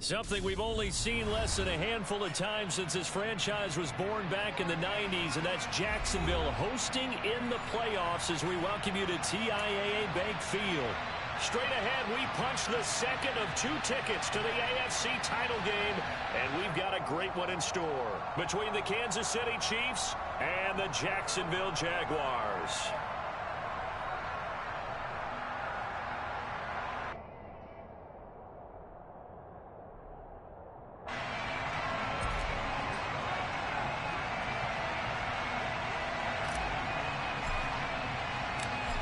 Something we've only seen less than a handful of times since this franchise was born back in the 90s, and that's Jacksonville hosting in the playoffs as we welcome you to TIAA Bank Field. Straight ahead, we punch the second of 2 tickets to the AFC title game, and we've got a great one in store between the Kansas City Chiefs and the Jacksonville Jaguars.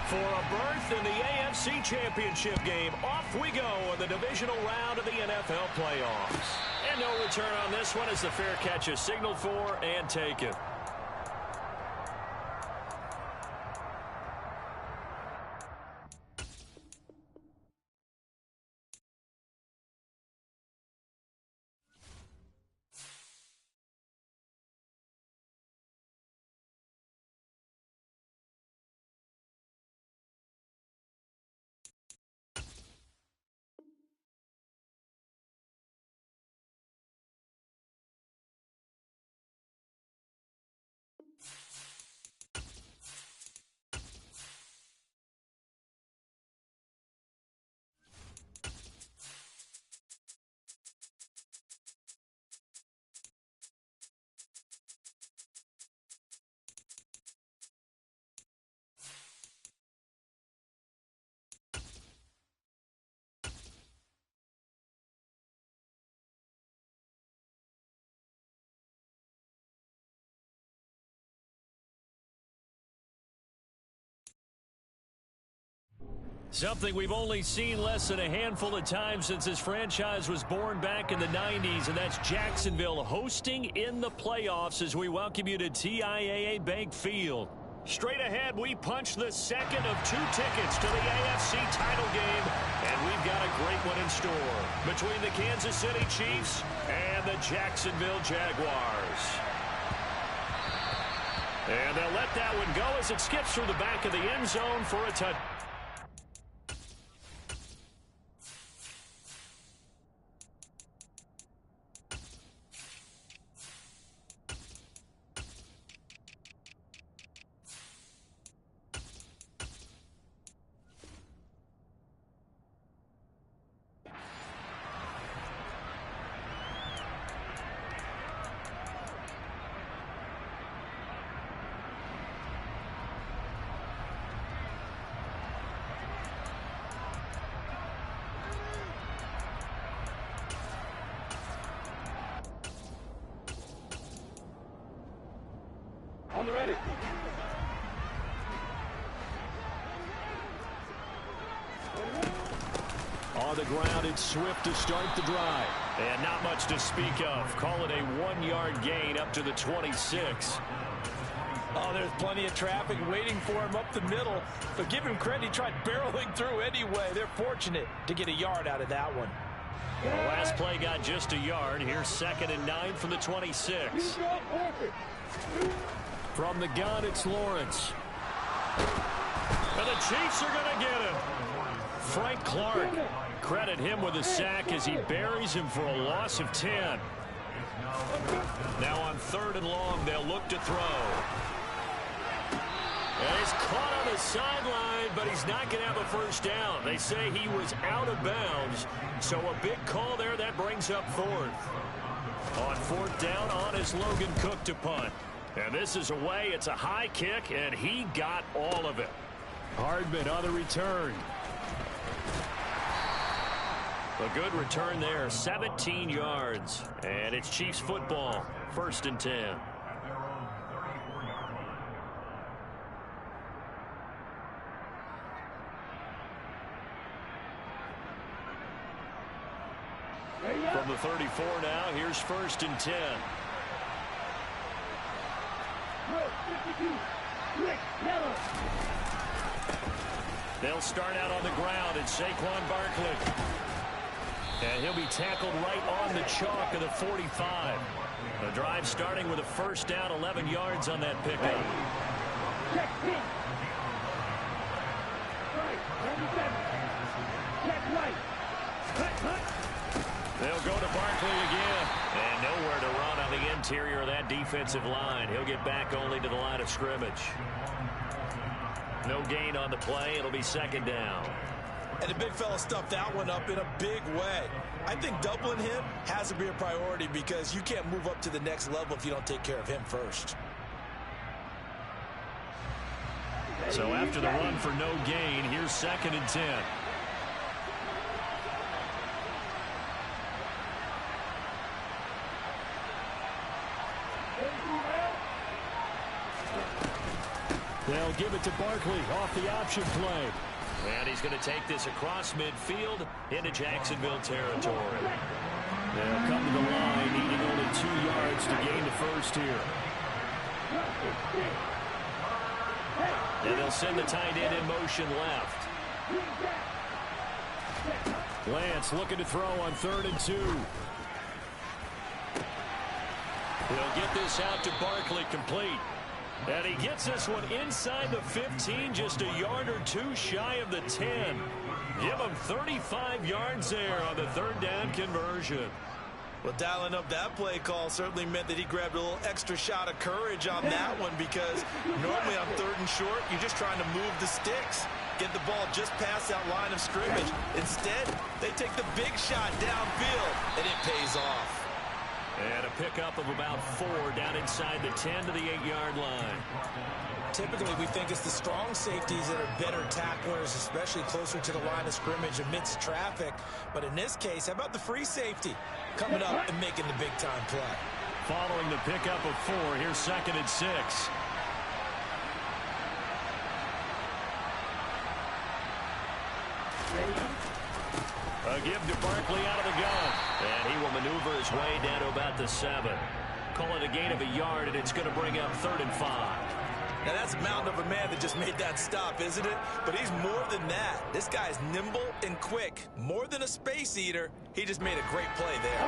For a berth in the AFC Championship game, off we go in the divisional round of the NFL playoffs. And no return on this one as the fair catch is signaled for and taken. Something we've only seen less than a handful of times since this franchise was born back in the 90s, and that's Jacksonville hosting in the playoffs as we welcome you to TIAA Bank Field. Straight ahead, we punch the second of 2 tickets to the AFC title game, and we've got a great one in store between the Kansas City Chiefs and the Jacksonville Jaguars. And they'll let that one go as it skips through the back of the end zone for a touchdown. On the ready. On the ground, it's Swift to start the drive. And not much to speak of. Call it a 1-yard gain up to the 26. Oh, there's plenty of traffic waiting for him up the middle. But give him credit, he tried barreling through anyway. They're fortunate to get a yard out of that one. The last play got just a yard. Here's 2nd and 9 from the 26. From the gun, it's Lawrence. And the Chiefs are going to get him. Frank Clark. Credit him with a sack as he buries him for a loss of 10. Now on 3rd and long, they'll look to throw. And he's caught on the sideline, but he's not going to have a first down. They say he was out of bounds, so a big call there that brings up 4th. On 4th down, on is Logan Cook to punt. And this is away. It's a high kick, and he got all of it. Hardman on the return. A good return there, 17 yards. And it's Chiefs football, 1st and 10. From the 34 now, here's 1st and 10. They'll start out on the ground. It's Saquon Barkley. And he'll be tackled right on the chalk of the 45. The drive starting with a first down, 11 yards on that pickup. Check 10. Right, 37. Check right. Cut. They'll go to Barkley again. And nowhere to run on the interior of that defensive line. He'll get back only to the line of scrimmage. No gain on the play. It'll be second down. And the big fella stuffed that one up in a big way. I think doubling him has to be a priority because you can't move up to the next level if you don't take care of him first. So after the run for no gain, here's 2nd and 10. They'll give it to Barkley off the option play. And he's going to take this across midfield into Jacksonville territory. They'll come to the line, needing only 2 yards to gain the first here. And they'll send the tight end in motion left. Lance looking to throw on 3rd and 2. He'll get this out to Barkley, complete. And he gets this one inside the 15, just a yard or 2 shy of the 10. Give him 35 yards there on the 3rd down conversion. Well, dialing up that play call certainly meant that he grabbed a little extra shot of courage on that one because normally on 3rd and short, you're just trying to move the sticks, get the ball just past that line of scrimmage. Instead, they take the big shot downfield, and it pays off. And a pickup of about 4 down inside the 10 to the 8-yard line. Typically, we think it's the strong safeties that are better tacklers, especially closer to the line of scrimmage amidst traffic. But in this case, how about the free safety coming up and making the big-time play? Following the pickup of 4, here's 2nd and 6. A give to Barkley out of the gun. And he will maneuver his way down to about the 7. Call it a gain of a yard, and it's going to bring up 3rd and 5. Now, that's a mountain of a man that just made that stop, isn't it? But he's more than that. This guy's nimble and quick. More than a space eater. He just made a great play there.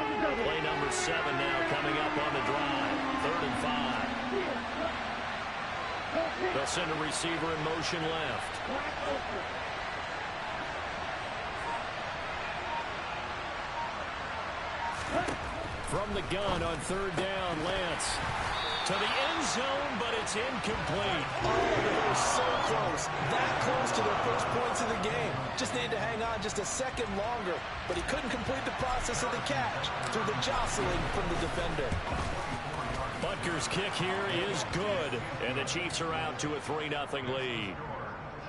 Play number 7 now coming up on the drive. 3rd and 5. They'll send a receiver in motion left. From the gun on 3rd down, Lance. To the end zone, but it's incomplete. Oh, they were so close. That close to their first points of the game. Just needed to hang on just a second longer. But he couldn't complete the process of the catch through the jostling from the defender. Butker's kick here is good. And the Chiefs are out to a 3-0 lead.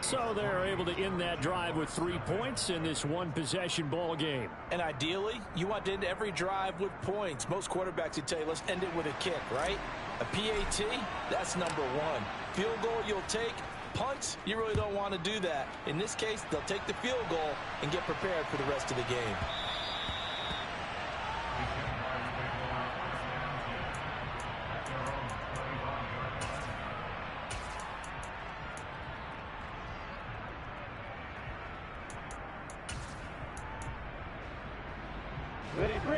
So they're able to end that drive with 3 points in this one-possession ball game. And ideally, you want to end every drive with points. Most quarterbacks would tell you, let's end it with a kick, right? A PAT, that's number 1. Field goal you'll take. Punts, you really don't want to do that. In this case, they'll take the field goal and get prepared for the rest of the game.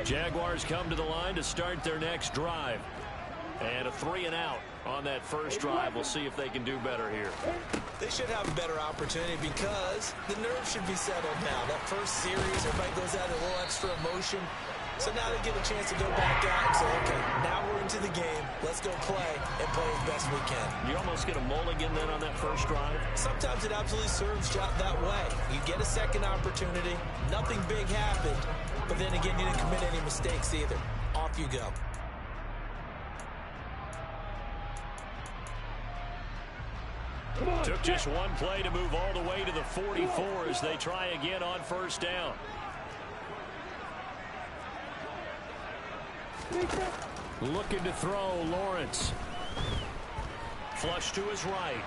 Jaguars come to the line to start their next drive. And a 3-and-out on that first drive. We'll see if they can do better here. They should have a better opportunity because the nerves should be settled now. That first series, everybody goes out a little extra emotion. So now they get a chance to go back out and say, okay, now we're into the game. Let's go play and play as best we can. You almost get a mulligan then on that first drive? Sometimes it absolutely serves that way. You get a second opportunity. Nothing big happened. But then again, you didn't commit any mistakes either. Off you go. Took just one play to move all the way to the 44 as they try again on first down. Looking to throw, Lawrence. Flush to his right.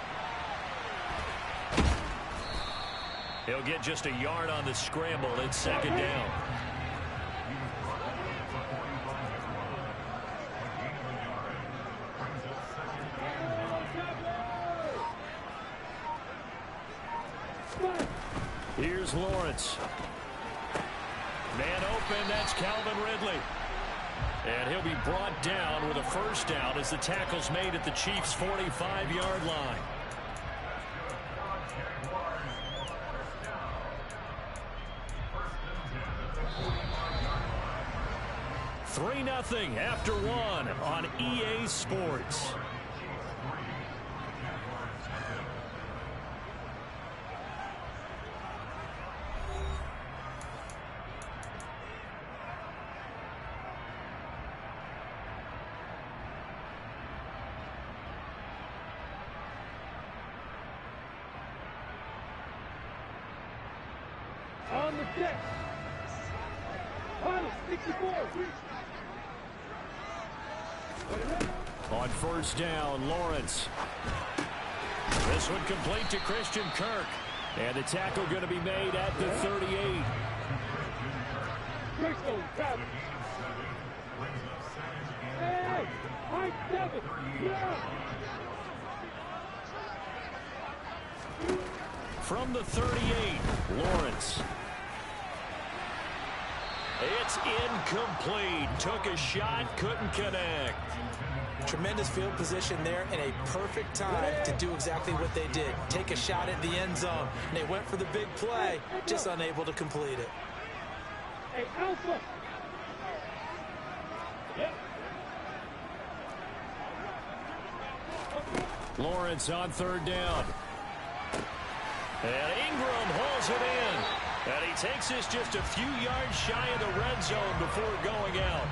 He'll get just a yard on the scramble. It's second down. Here's Lawrence. Man open, that's Calvin Ridley. And he'll be brought down with a first down as the tackle's made at the Chiefs' 45-yard line. 3-0 after one on EA Sports. On the deck. Final 64. On first down, Lawrence. This one complete to Christian Kirk. And the tackle going to be made at the 38. Hey, high 7. Yeah. From the 38, Lawrence. It's incomplete. Took a shot, couldn't connect. Tremendous field position there and a perfect time to do exactly what they did. Take a shot at the end zone. And they went for the big play, just unable to complete it. Hey, Alpha. Lawrence on third down. And Ingram hauls it in. And he takes this just a few yards shy of the red zone before going out.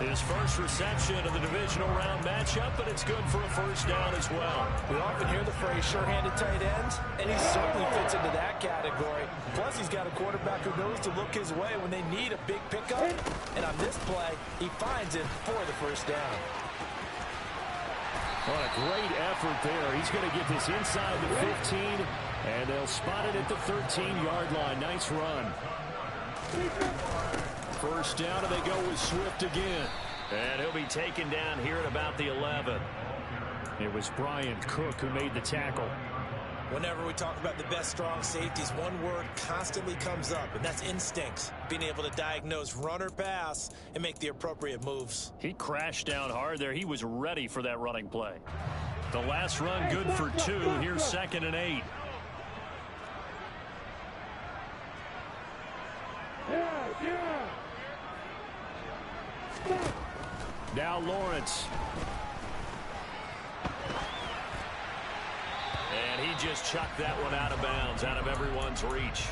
His first reception of the divisional round matchup, but it's good for a first down as well. We often hear the phrase sure-handed tight ends, and he certainly fits into that category. Plus, he's got a quarterback who knows to look his way when they need a big pickup. And on this play, he finds it for the first down. What a great effort there. He's going to get this inside the 15, and they'll spot it at the 13-yard line. Nice run. First down, and they go with Swift again. And he'll be taken down here at about the 11. It was Brian Cook who made the tackle. Whenever we talk about the best strong safeties, one word constantly comes up, and that's instincts. Being able to diagnose run or pass and make the appropriate moves. He crashed down hard there. He was ready for that running play. The last run good for 2. Here's 2nd and 8. Now Lawrence. And he just chucked that one out of bounds, out of everyone's reach.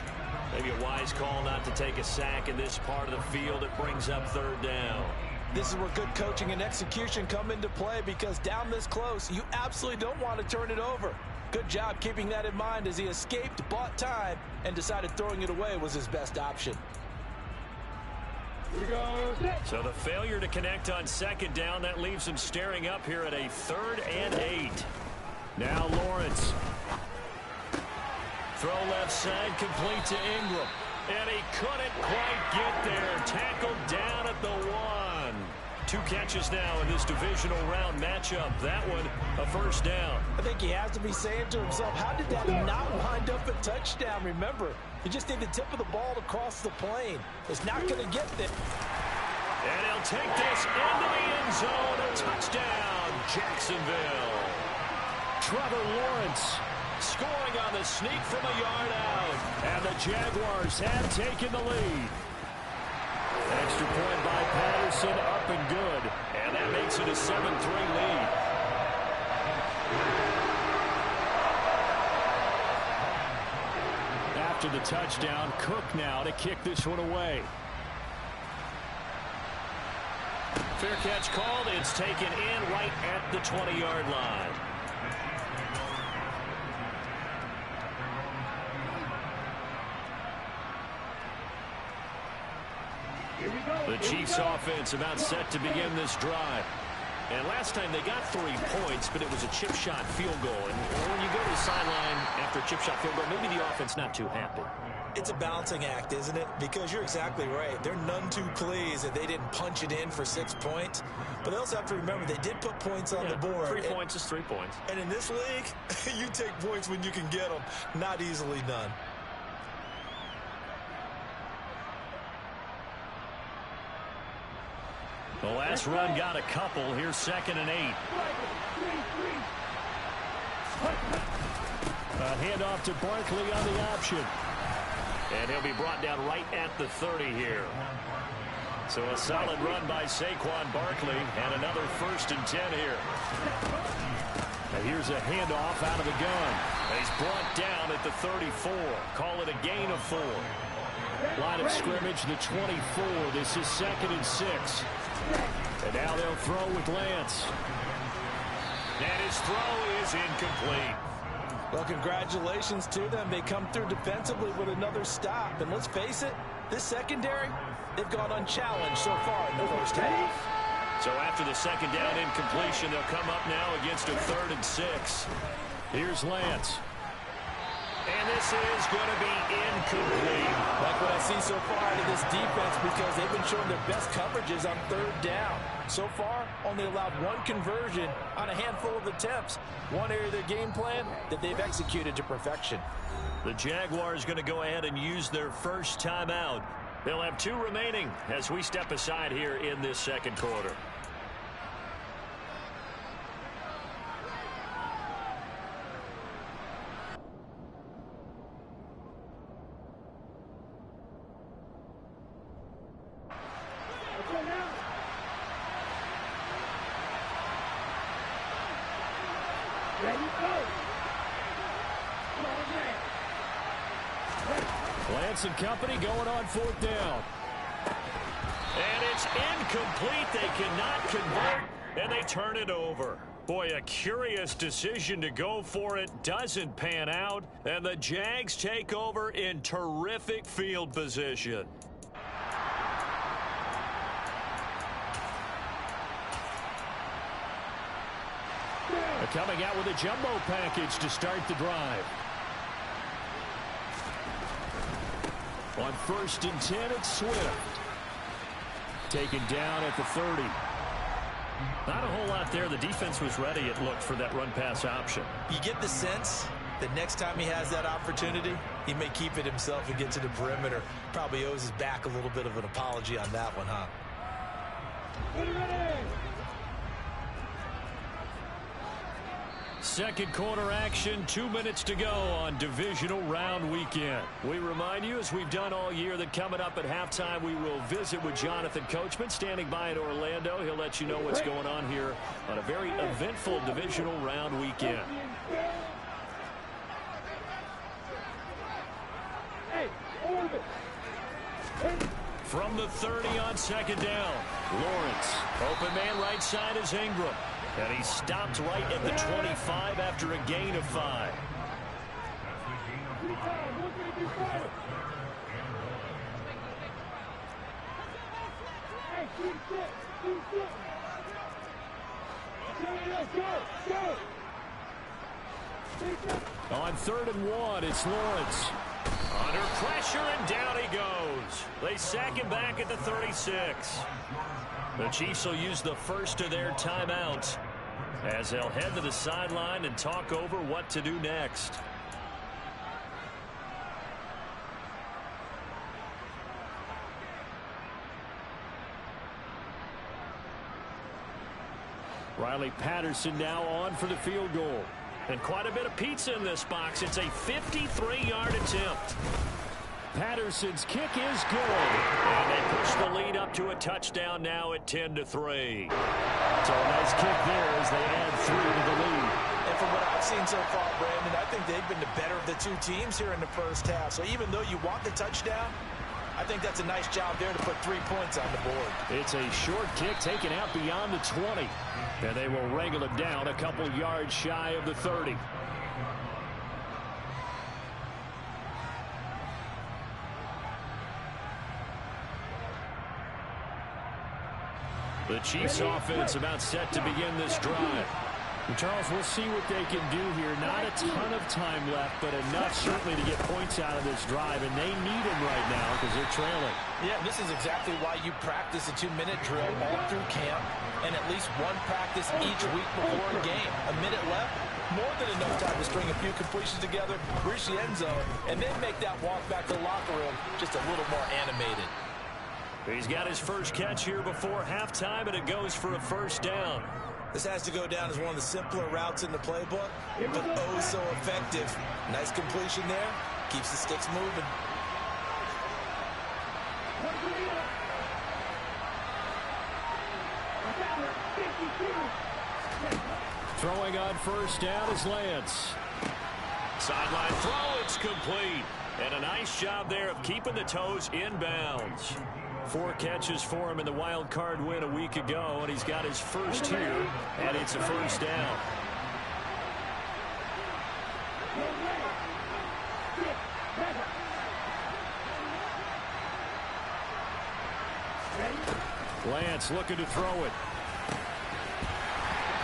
Maybe a wise call not to take a sack in this part of the field. It brings up third down. This is where good coaching and execution come into play, because down this close, you absolutely don't want to turn it over. Good job keeping that in mind as he escaped, bought time, and decided throwing it away was his best option. So the failure to connect on second down, that leaves him staring up here at a 3rd and 8. Now Lawrence. Throw left side, complete to Ingram. And he couldn't quite get there. Tackled down at the 1. 2 catches now in this divisional round matchup. That one, a first down. I think he has to be saying to himself, how did that not wind up a touchdown? Remember, you just need the tip of the ball to cross the plane. It's not going to get there. And he'll take this into the end zone. A touchdown, Jacksonville. Trevor Lawrence scoring on the sneak from a yard out. And the Jaguars have taken the lead. Extra point by Patterson, up and good. And that makes it a 7-3 lead. After the touchdown, Cook now to kick this one away. Fair catch called. It's taken in right at the 20-yard line. The Chiefs offense about set to begin this drive. And last time they got 3 points, but it was a chip shot field goal. And when you go to the sideline after a chip shot field goal, maybe the offense not too happy. It's a balancing act, isn't it? Because you're exactly right. They're none too pleased that they didn't punch it in for 6 points. But they also have to remember they did put points on the board. 3 points is 3 points. And in this league, you take points when you can get them. Not easily done. The last run got a couple. Here's 2nd and 8. A handoff to Barkley on the option. And he'll be brought down right at the 30 here. So a solid run by Saquon Barkley and another 1st and 10 here. And here's a handoff out of the gun. He's brought down at the 34. Call it a gain of 4. Line of scrimmage, the 24. This is 2nd and 6. And now they'll throw with Lance. And his throw is incomplete. Well, congratulations to them. They come through defensively with another stop. And let's face it, this secondary, they've gone unchallenged so far in the first half. So after the 2nd down incompletion, they'll come up now against a 3rd and 6. Here's Lance. And this is going to be incomplete. Like what I see so far out of this defense, because they've been showing their best coverages on 3rd down. So far, only allowed 1 conversion on a handful of attempts. One area of their game plan that they've executed to perfection. The Jaguars going to go ahead and use their first timeout. They'll have 2 remaining as we step aside here in this 2nd quarter. Lance and company going on 4th down. And it's incomplete. They cannot convert, and they turn it over. Boy, a curious decision to go for it. Doesn't pan out, and the Jags take over in terrific field position. They're coming out with a jumbo package to start the drive. On 1st and 10, it's Swift. Taken down at the 30. Not a whole lot there. The defense was ready, it looked, for that run-pass option. You get the sense that next time he has that opportunity, he may keep it himself and get to the perimeter. Probably owes his back a little bit of an apology on that one, huh? Second quarter action, 2 minutes to go on divisional round weekend. We remind you, as we've done all year, that coming up at halftime, we will visit with Jonathan Coachman, standing by in Orlando. He'll let you know what's going on here on a very eventful divisional round weekend. From the 30 on 2nd down, Lawrence. Open man right side is Ingram. And he stopped right at the 25 after a gain of 5. On 3rd and 1, it's Lawrence. Under pressure, and down he goes. They sack him back at the 36. The Chiefs will use the first of their timeouts as they'll head to the sideline and talk over what to do next. Riley Patterson now on for the field goal. And quite a bit of pizza in this box. It's a 53-yard attempt. Patterson's kick is good. And they push the lead up to a touchdown now at 10-3. So a nice kick there as they add 3 to the lead. And from what I've seen so far, Brandon, I think they've been the better of the 2 teams here in the first half. So even though you want the touchdown, I think that's a nice job there to put 3 points on the board. It's a short kick taken out beyond the 20. And they will wrangle it down a couple yards shy of the 30. The Chiefs offense about set to begin this drive. And Charles, we'll see what they can do here. Not a ton of time left, but enough certainly to get points out of this drive. And they need them right now because they're trailing. Yeah, this is exactly why you practice a 2-minute drill all through camp and at least one practice each week before a game. A minute left, more than enough time to string a few completions together, reach the end zone, and then make that walk back to the locker room just a little more animated. He's got his first catch here before halftime, and it goes for a first down. This has to go down as one of the simpler routes in the playbook, but oh so effective. Nice completion there. Keeps the sticks moving. Throwing on first down is Lance. Sideline throw, it's complete. And a nice job there of keeping the toes in bounds. 4 catches for him in the wild card win a week ago, and he's got his first here, and it's a first down. Lance looking to throw it.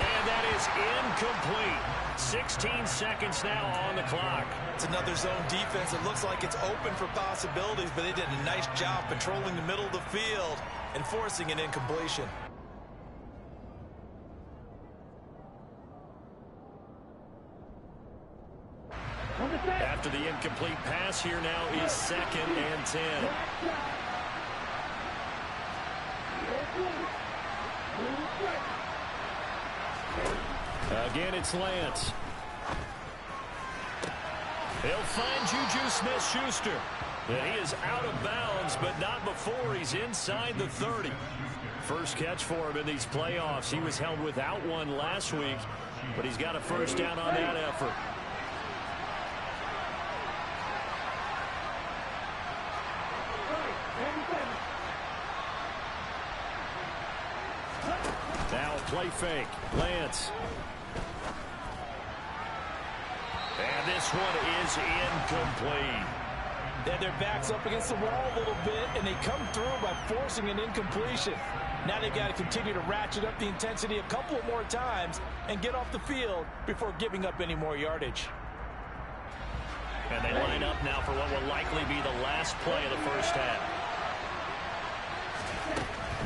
And that is incomplete. 16 seconds now on the clock. It's another zone defense. It looks like it's open for possibilities, but they did a nice job controlling the middle of the field and forcing an incompletion. After the incomplete pass, here now is 2nd and 10. Again, it's Lance. He'll find Juju Smith-Schuster. And he is out of bounds, but not before he's inside the 30. First catch for him in these playoffs. He was held without one last week, but he's got a first down on that effort. Now a play fake. Lance. And this one is incomplete. And their back's up against the wall a little bit, and they come through by forcing an incompletion. Now they've got to continue to ratchet up the intensity a couple of more times and get off the field before giving up any more yardage. And they line up now for what will likely be the last play of the first half.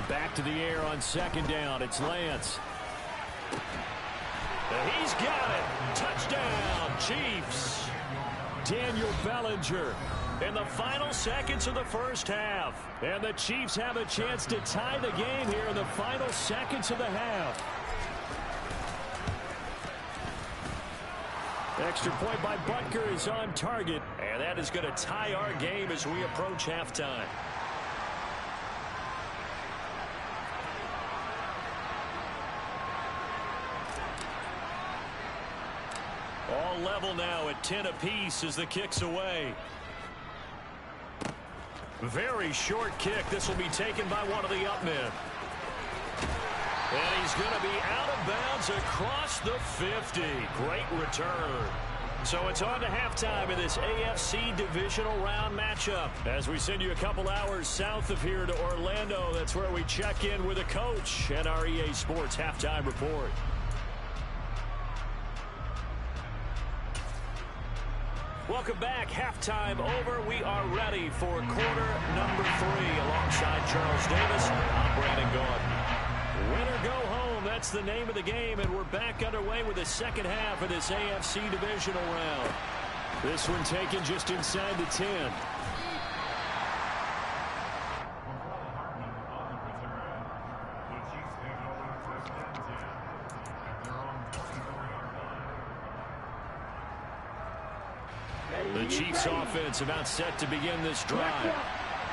Back to the air on 2nd down. It's Lance. He's got it. Touchdown, Chiefs. Daniel Bellinger in the final seconds of the first half. And the Chiefs have a chance to tie the game here in the final seconds of the half. Extra point by Butker is on target. And that is going to tie our game as we approach halftime. All level now at 10 apiece as the kick's away. Very short kick. This will be taken by one of the up men. And he's going to be out of bounds across the 50. Great return. So it's on to halftime in this AFC divisional round matchup. As we send you a couple hours south of here to Orlando, that's where we check in with a coach at our EA Sports Halftime Report. Welcome back. Halftime over. We are ready for quarter number 3. Alongside Charles Davis, I'm Brandon Gaudin. Win or go home, that's the name of the game, and we're back underway with the second half of this AFC divisional round. This one taken just inside the 10. The Chiefs offense about set to begin this drive.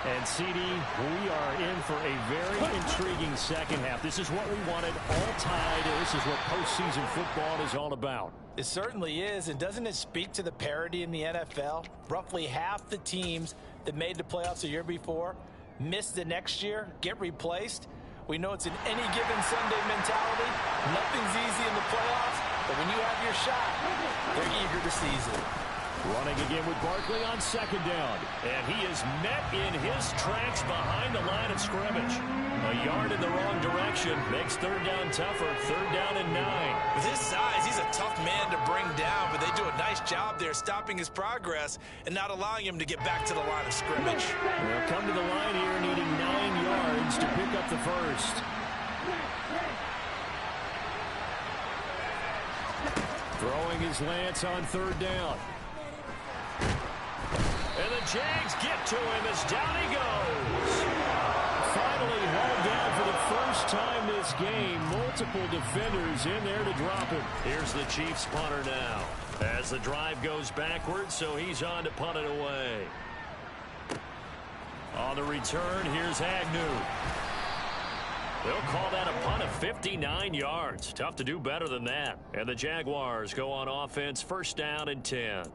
And CD, we are in for a very intriguing second half. This is what we wanted, all tied. This is what postseason football is all about. It certainly is, and doesn't it speak to the parity in the NFL? Roughly half the teams that made the playoffs the year before miss the next year, get replaced. We know it's an any given Sunday mentality. Nothing's easy in the playoffs, but when you have your shot, they're eager to seize it. Running again with Barkley on 2nd down. And he is met in his tracks behind the line of scrimmage. A yard in the wrong direction makes 3rd down tougher. 3rd down and 9. With his size, he's a tough man to bring down, but they do a nice job there stopping his progress and not allowing him to get back to the line of scrimmage. They'll come to the line here needing 9 yards to pick up the first. Throwing is Lance on 3rd down. And the Jags get to him as down he goes. Finally hauled down for the first time this game. Multiple defenders in there to drop him. Here's the Chiefs punter now. As the drive goes backwards, so he's on to punt it away. On the return, here's Agnew. They'll call that a punt of 59 yards. Tough to do better than that. And the Jaguars go on offense, first down and 10.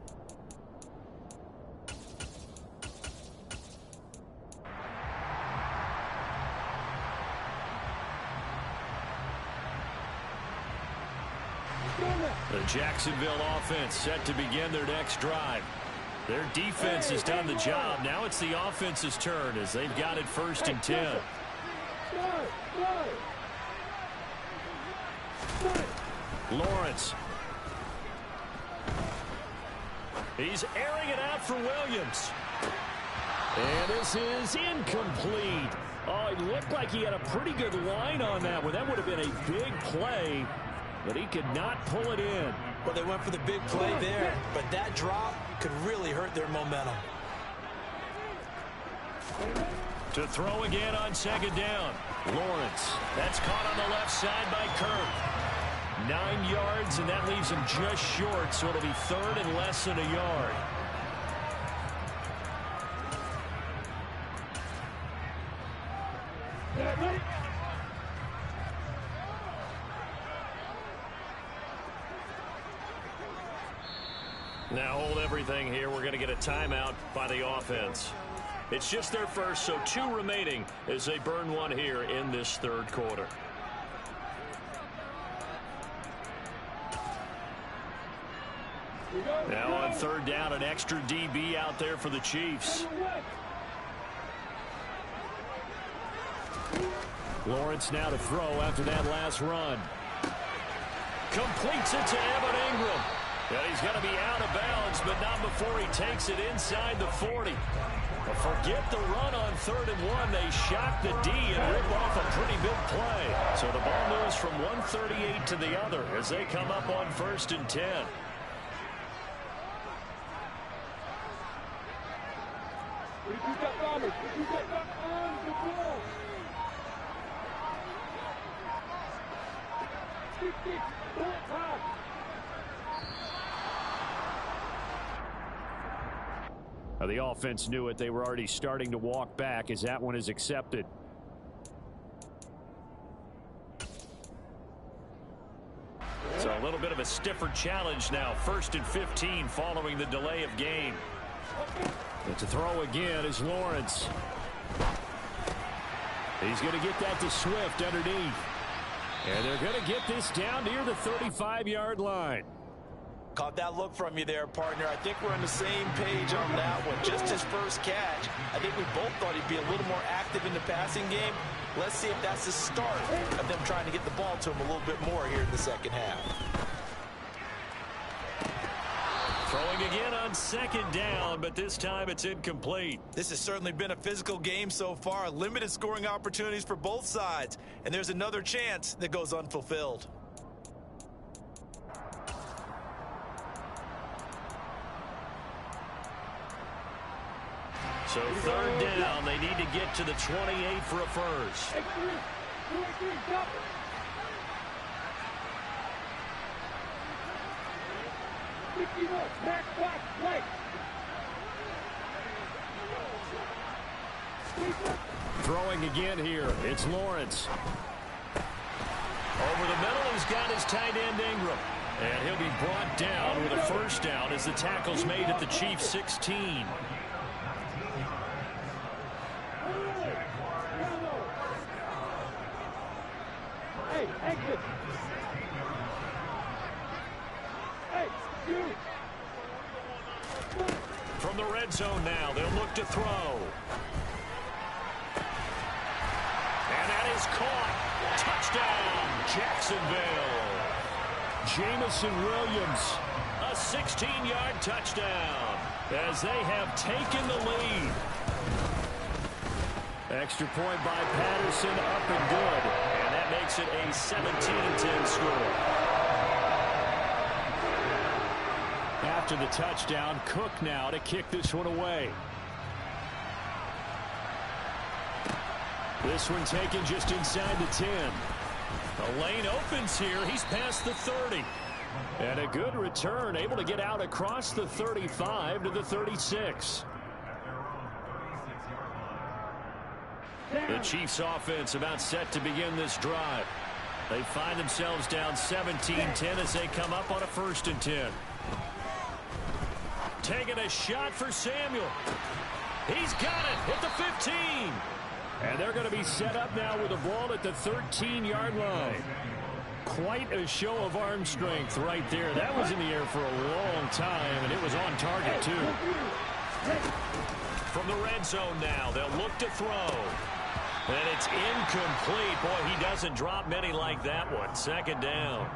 The Jacksonville offense set to begin their next drive. Their defense has done the job. Now it's the offense's turn as they've got it first and 10. Lawrence. He's airing it out for Williams. And this is incomplete. Oh, it looked like he had a pretty good line on that one. That would have been a big play, but he could not pull it in. Well, they went for the big play there, but that drop could really hurt their momentum. To throw again on second down. Lawrence. That's caught on the left side by Kirk. 9 yards, and that leaves him just short, so it'll be third and less than a yard. Now hold everything here. We're going to get a timeout by the offense. It's just their first, so 2 remaining as they burn one here in this third quarter. Now on third down, an extra DB out there for the Chiefs. Lawrence now to throw after that last run. Completes it to Evan Ingram. And he's going to be out of bounds, but not before he takes it inside the 40. But forget the run on 3rd and 1. They shock the D and rip off a pretty big play. So the ball moves from 138 to the other as they come up on 1st and 10. Now the offense knew it. They were already starting to walk back as that one is accepted. So a little bit of a stiffer challenge now. 1st and 15 following the delay of game. And to throw again is Lawrence. He's going to get that to Swift underneath. And they're going to get this down near the 35-yard line. Caught that look from you there, partner. I think we're on the same page on that one. Just his first catch. I think we both thought he'd be a little more active in the passing game. Let's see if that's the start of them trying to get the ball to him a little bit more here in the second half. Throwing again on 2nd down, but this time it's incomplete. This has certainly been a physical game so far. Limited scoring opportunities for both sides. And there's another chance that goes unfulfilled. So 3rd down, they need to get to the 28 for a first. Throwing again here, it's Lawrence. Over the middle, he's got his tight end Ingram. And he'll be brought down with a first down as the tackle's made at the Chiefs' 16. From the red zone now, they'll look to throw. And that is caught. Touchdown, Jacksonville. Jamison Williams, a 16-yard touchdown as they have taken the lead. Extra point by Patterson, up and good. And that makes it a 17-10 score. After the touchdown, Cook now to kick this one away. This one taken just inside the 10. The lane opens here. He's past the 30. And a good return, able to get out across the 35 to the 36. The Chiefs offense about set to begin this drive. They find themselves down 17-10 as they come up on a 1st and 10. Taking a shot for Samuel. He's got it at the 15. And they're going to be set up now with the ball at the 13-yard line. Quite a show of arm strength right there. That was in the air for a long time, and it was on target, too. From the red zone now, they'll look to throw. And it's incomplete. Boy, he doesn't drop many like that one. 2nd down.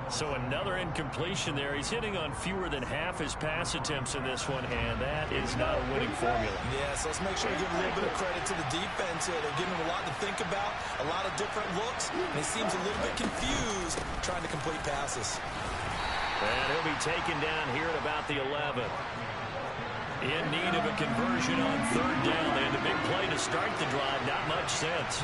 So another incompletion there. He's hitting on fewer than half his pass attempts in this one, and that is not a winning formula. Yes, let's make sure we give a little bit of credit to the defense here. They're giving him a lot to think about, a lot of different looks, and he seems a little bit confused trying to complete passes. And he'll be taken down here at about the 11. In need of a conversion on 3rd down. They had the big play to start the drive. Not much sense.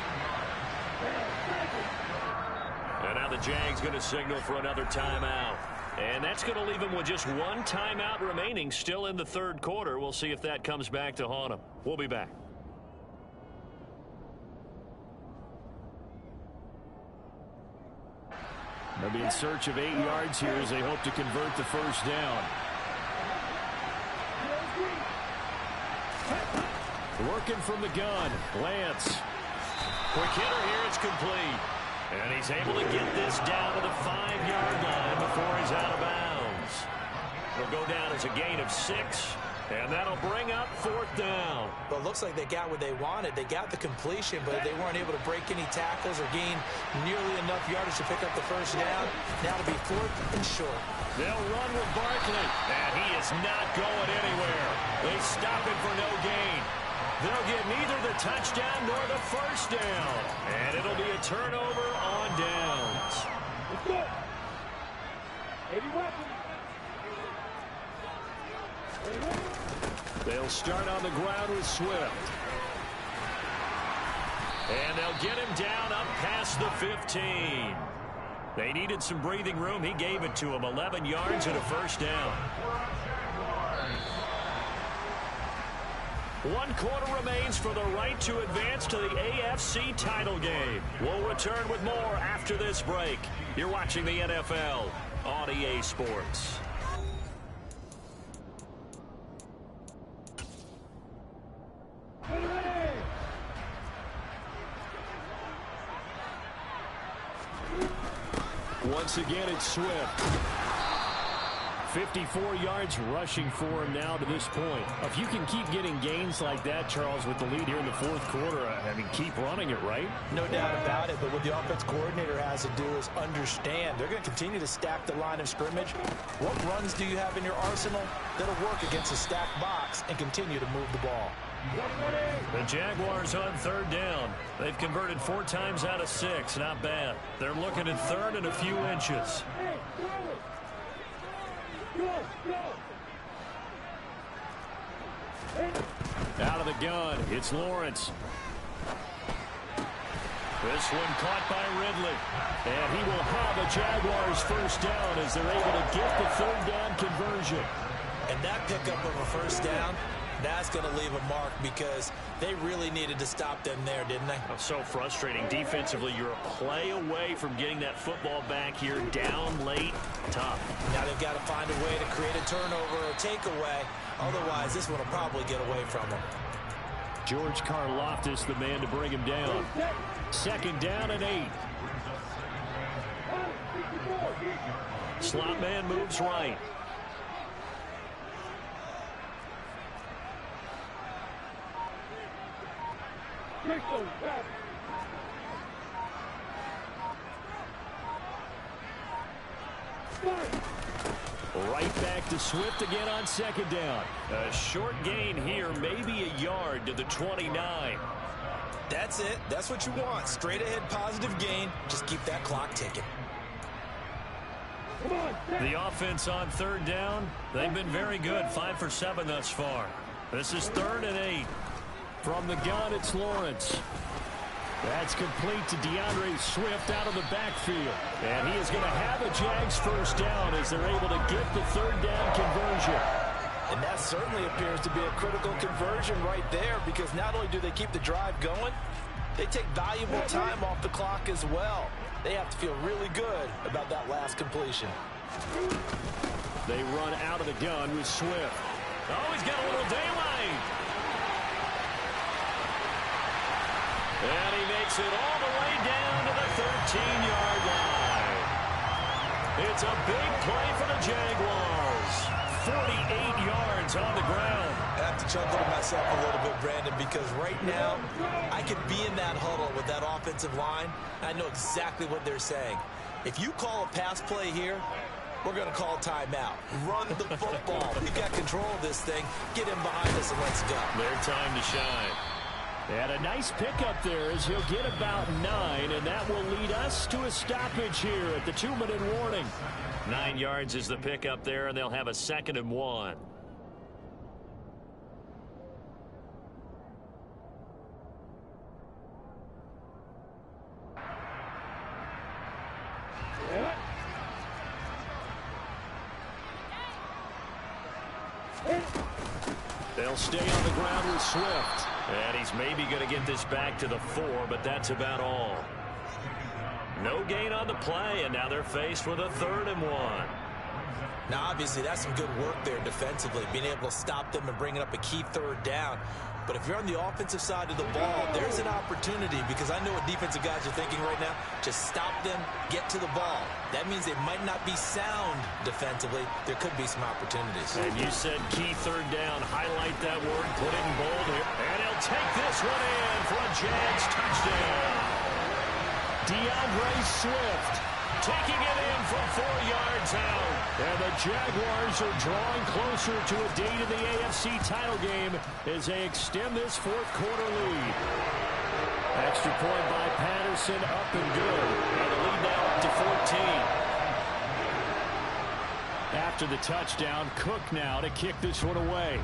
And now the Jags going to signal for another timeout. And that's going to leave them with just one timeout remaining still in the 3rd quarter. We'll see if that comes back to haunt them. We'll be back. They'll be in search of 8 yards here as they hope to convert the 1st down. Working from the gun, Lance. Quick hitter here, it's complete. And he's able to get this down to the 5-yard line before he's out of bounds. It'll go down as a gain of 6, and that'll bring up 4th down. Well, it looks like they got what they wanted. They got the completion, but they weren't able to break any tackles or gain nearly enough yardage to pick up the 1st down. Now it'll be 4th and short. They'll run with Barkley, and he is not going anywhere. They stop him for no gain. They'll get neither the touchdown nor the 1st down. And it'll be a turnover on downs. Let's go. 80 weapons. They'll start on the ground with Swift. And they'll get him down up past the 15. They needed some breathing room. He gave it to him. 11 yards and a 1st down. 1 quarter remains for the right to advance to the AFC title game. We'll return with more after this break. You're watching the NFL on EA Sports. Once again, it's Swift. 54 yards rushing for him now to this point. If you can keep getting gains like that, Charles, with the lead here in the 4th quarter, I mean, keep running it, right? No doubt about it, but what the offense coordinator has to do is understand. They're going to continue to stack the line of scrimmage. What runs do you have in your arsenal that'll work against a stacked box and continue to move the ball? The Jaguars on 3rd down. They've converted 4 times out of 6. Not bad. They're looking at 3rd and a few inches. Out of the gun, it's Lawrence. This one caught by Ridley. And he will have a Jaguars 1st down as they're able to get the 3rd down conversion. And that pickup of a 1st down, that's going to leave a mark because they really needed to stop them there, didn't they? Oh, so frustrating. Defensively, you're a play away from getting that football back here down late. Tough. Now they've got to find a way to create a turnover or takeaway. Otherwise, this one will probably get away from them. George Karlaftis, the man to bring him down. 2nd down and 8. Slot man moves right. Right back to Swift again on 2nd down. A short gain here, maybe a yard to the 29. That's it. That's what you want. Straight ahead positive gain. Just keep that clock ticking. The offense on 3rd down, they've been very good. 5 for 7 thus far. This is 3rd and 8. From the gun, it's Lawrence. That's complete to DeAndre Swift out of the backfield. And he is going to have a Jags 1st down as they're able to get the 3rd down conversion. And that certainly appears to be a critical conversion right there, because not only do they keep the drive going, they take valuable time off the clock as well. They have to feel really good about that last completion. They run out of the gun with Swift. Oh, he's got a little daylight. And he makes it all the way down to the 13-yard line. It's a big play for the Jaguars. 48 yards on the ground. I have to chuckle to myself a little bit, Brandon, because right now I could be in that huddle with that offensive line. I know exactly what they're saying. If you call a pass play here, we're going to call timeout. Run the football. We've got control of this thing. Get him behind us and let's go. Their time to shine. And a nice pickup there as he'll get about 9, and that will lead us to a stoppage here at the 2-minute warning. 9 yards is the pickup there, and they'll have a 2nd and 1. They'll stay on the ground with Swift. And he's maybe going to get this back to the 4, but that's about all. No gain on the play, and now they're faced with a 3rd and 1. Now, obviously, that's some good work there defensively, being able to stop them and bringing up a key 3rd down. But if you're on the offensive side of the ball, there's an opportunity, because I know what defensive guys are thinking right now. Just stop them, get to the ball. That means they might not be sound defensively. There could be some opportunities. And you said key 3rd down. Highlight that word. Put it in bold here. And he'll take this one in for a Jags touchdown. DeAndre Swift taking it in from 4 yards out. And the Jaguars are drawing closer to a date in the AFC title game as they extend this 4th quarter lead. Extra point by Patterson, up and good. And the lead now up to 14. After the touchdown, Cook now to kick this one away.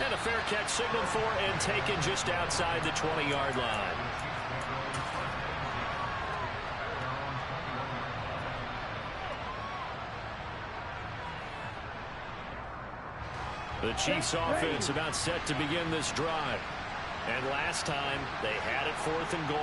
And a fair catch signaled for and taken just outside the 20-yard line. The Chiefs offense about set to begin this drive. And last time they had it 4th and goal,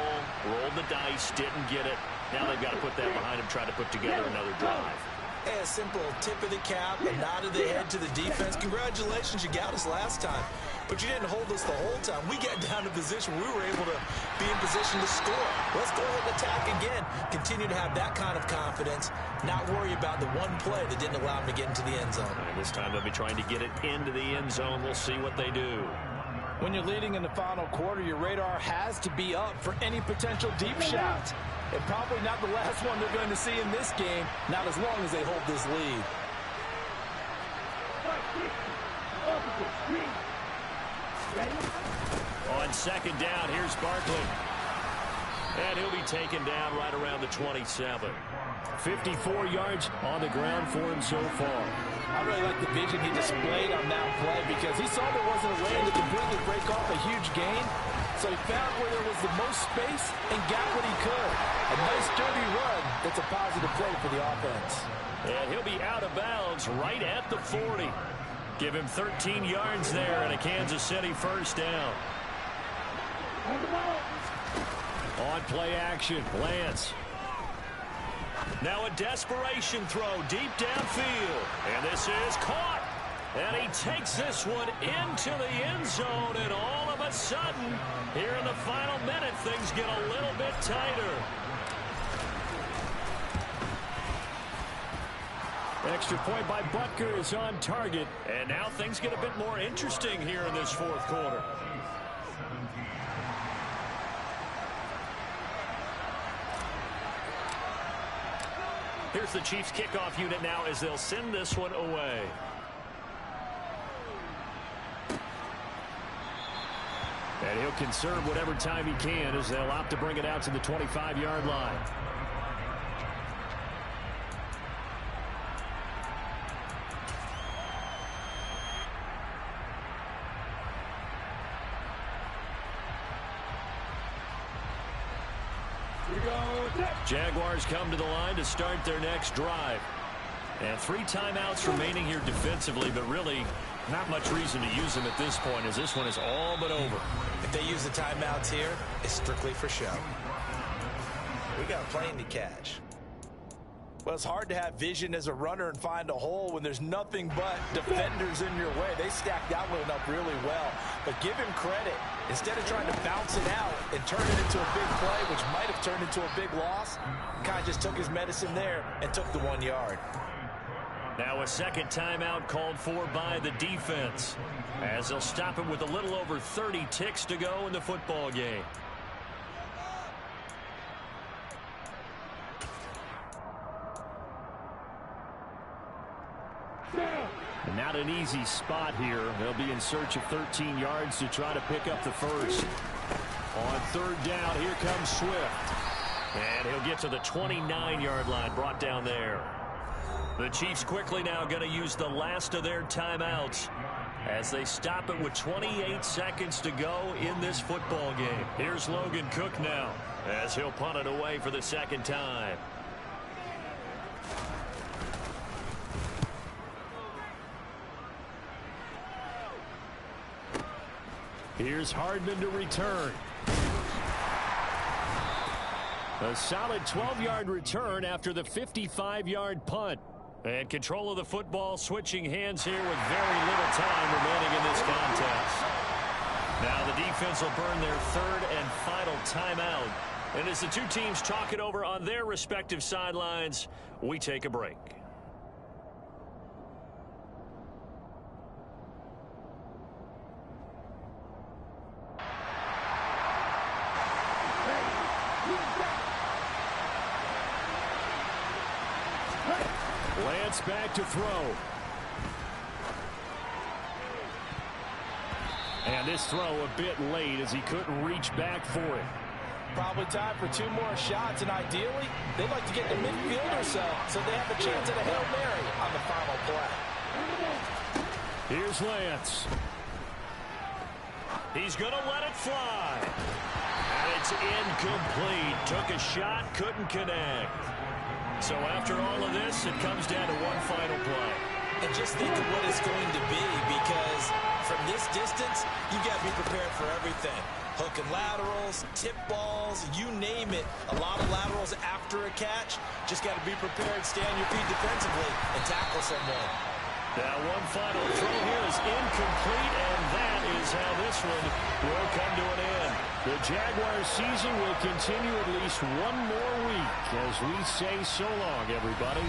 rolled the dice, didn't get it. Now they've got to put that behind them, try to put together another drive. Hey, a simple tip of the cap, a nod of the head to the defense. Congratulations, you got us last time. But you didn't hold us the whole time. We got down to position. We were able to be in position to score. Let's go ahead and attack again. Continue to have that kind of confidence. Not worry about the one play that didn't allow them to get into the end zone. And this time they'll be trying to get it into the end zone. We'll see what they do. When you're leading in the final quarter, your radar has to be up for any potential deep shots. And probably not the last one they're going to see in this game, not as long as they hold this lead. On 2nd down, here's Barkley. And he'll be taken down right around the 27. 54 yards on the ground for him so far. I really like the vision he displayed on that play, because he saw there wasn't a way to completely break off a huge gain. So he found where there was the most space and got what he could. A nice dirty run that's a positive play for the offense. And he'll be out of bounds right at the 40. Give him 13 yards there and a Kansas City 1st down. On play action, Lance. Now a desperation throw deep downfield. And this is caught. And he takes this one into the end zone. And all of a sudden, here in the final minute, things get a little bit tighter. Extra point by Butker is on target. And now things get a bit more interesting here in this 4th quarter. Here's the Chiefs kickoff unit now as they'll send this one away. And he'll conserve whatever time he can as they'll opt to bring it out to the 25-yard line. Jaguars come to the line to start their next drive. And 3 timeouts remaining here defensively, but really not much reason to use them at this point, as this one is all but over. If they use the timeouts here, it's strictly for show. We got a plane to catch. Well, it's hard to have vision as a runner and find a hole when there's nothing but defenders in your way. They stacked that one up really well. But give him credit. Instead of trying to bounce it out and turn it into a big play, which might have turned into a big loss, kind of just took his medicine there and took the 1 yard. Now a second timeout called for by the defense, as they'll stop it with a little over 30 ticks to go in the football game. Not an easy spot here. They'll be in search of 13 yards to try to pick up the first. On third down, here comes Swift. And he'll get to the 29-yard line, brought down there. The Chiefs quickly now going to use the last of their timeouts as they stop it with 28 seconds to go in this football game. Here's Logan Cook now as he'll punt it away for the second time. Here's Hardman to return. A solid 12-yard return after the 55-yard punt. And control of the football switching hands here with very little time remaining in this contest. Now the defense will burn their third and final timeout. And as the two teams talk it over on their respective sidelines, we take a break. Lance back to throw. And this throw a bit late as he couldn't reach back for it. Probably time for 2 more shots, and ideally, they'd like to get to midfield or so they have a chance at a Hail Mary on the final play. Here's Lance. He's going to let it fly. And it's incomplete. Took a shot, couldn't connect. So after all of this, it comes down to one final play. And just think of what it's going to be, because from this distance, you've got to be prepared for everything. Hook and laterals, tip balls, you name it. A lot of laterals after a catch. Just got to be prepared, stay on your feet defensively, and tackle someone. Now one final throw here is incomplete, and that is how this one will come to an end. The Jaguars season will continue at least one more week as we say so long, everybody.